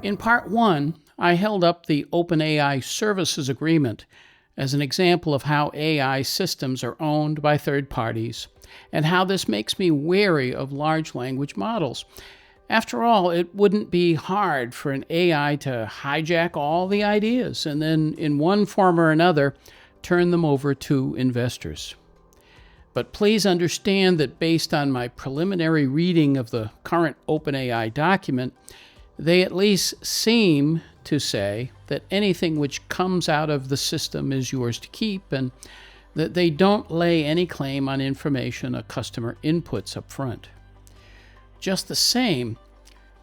In part 1, I held up the OpenAI Services Agreement as an example of how AI systems are owned by third parties and how this makes me wary of large language models. After all, it wouldn't be hard for an AI to hijack all the ideas and then, in one form or another, turn them over to investors. But please understand that based on my preliminary reading of the current OpenAI document, they at least seem to say that anything which comes out of the system is yours to keep, and that they don't lay any claim on information a customer inputs up front. Just the same,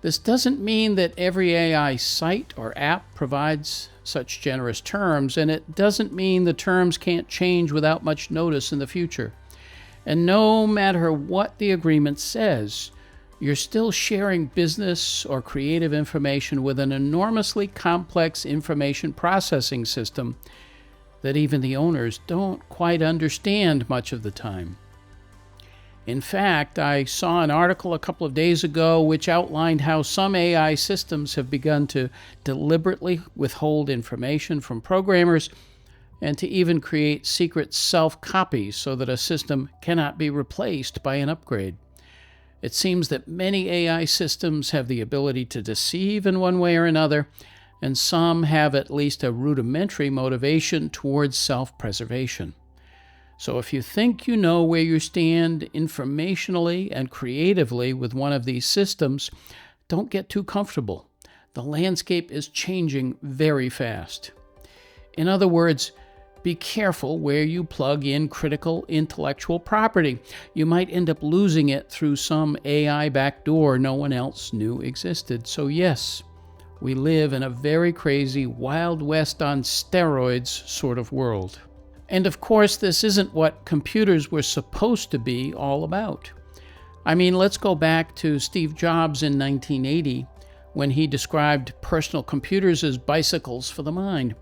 this doesn't mean that every AI site or app provides such generous terms, and it doesn't mean the terms can't change without much notice in the future. And no matter what the agreement says, you're still sharing business or creative information with an enormously complex information processing system that even the owners don't quite understand much of the time. In fact, I saw an article a couple of days ago which outlined how some AI systems have begun to deliberately withhold information from programmers and to even create secret self-copies so that a system cannot be replaced by an upgrade. It seems that many AI systems have the ability to deceive in one way or another, and some have at least a rudimentary motivation towards self-preservation. So if you think you know where you stand informationally and creatively with one of these systems, don't get too comfortable. The landscape is changing very fast. In other words, be careful where you plug in critical intellectual property. You might end up losing it through some AI backdoor no one else knew existed. So yes, we live in a very crazy Wild West on steroids sort of world. And of course, this isn't what computers were supposed to be all about. I mean, let's go back to Steve Jobs in 1980 when he described personal computers as bicycles for the mind.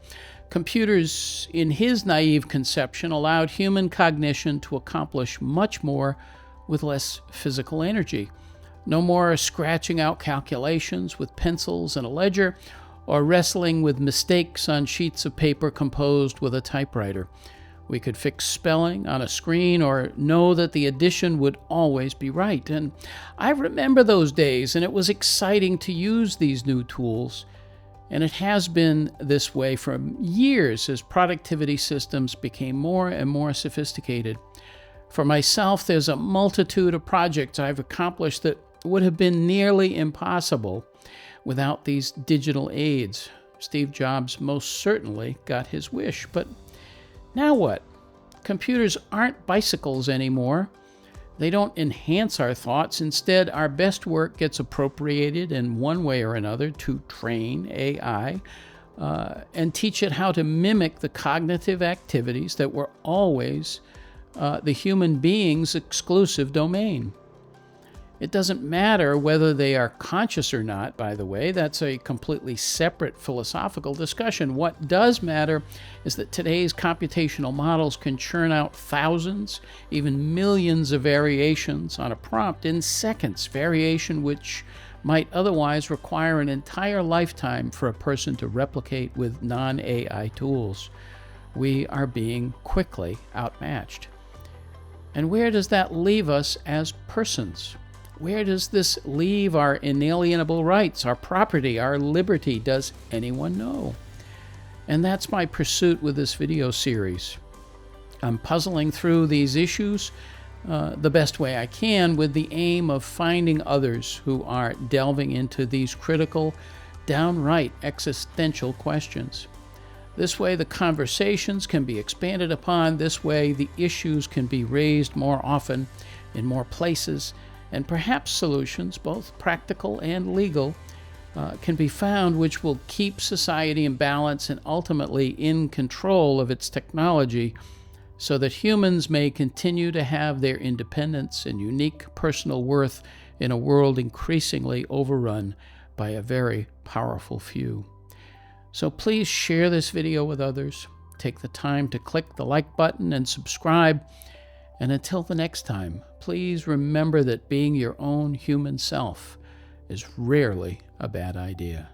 Computers, in his naive conception, allowed human cognition to accomplish much more with less physical energy. No more scratching out calculations with pencils and a ledger, or wrestling with mistakes on sheets of paper composed with a typewriter. We could fix spelling on a screen or know that the addition would always be right. And I remember those days, and it was exciting to use these new tools. And it has been this way for years as productivity systems became more and more sophisticated. For myself, there's a multitude of projects I've accomplished that would have been nearly impossible without these digital aids. Steve Jobs most certainly got his wish, but now what? Computers aren't bicycles anymore. They don't enhance our thoughts. Instead, our best work gets appropriated in one way or another to train AI and teach it how to mimic the cognitive activities that were always the human being's exclusive domain. It doesn't matter whether they are conscious or not, by the way. That's a completely separate philosophical discussion. What does matter is that today's computational models can churn out thousands, even millions of variations on a prompt in seconds, variation which might otherwise require an entire lifetime for a person to replicate with non-AI tools. We are being quickly outmatched. And where does that leave us as persons? Where does this leave our inalienable rights, our property, our liberty? Does anyone know? And that's my pursuit with this video series. I'm puzzling through these issues the best way I can with the aim of finding others who are delving into these critical, downright existential questions. This way the conversations can be expanded upon. This way the issues can be raised more often in more places, and perhaps solutions, both practical and legal, can be found which will keep society in balance and ultimately in control of its technology so that humans may continue to have their independence and unique personal worth in a world increasingly overrun by a very powerful few. So please share this video with others. Take the time to click the like button and subscribe. And until the next time, please remember that being your own human self is rarely a bad idea.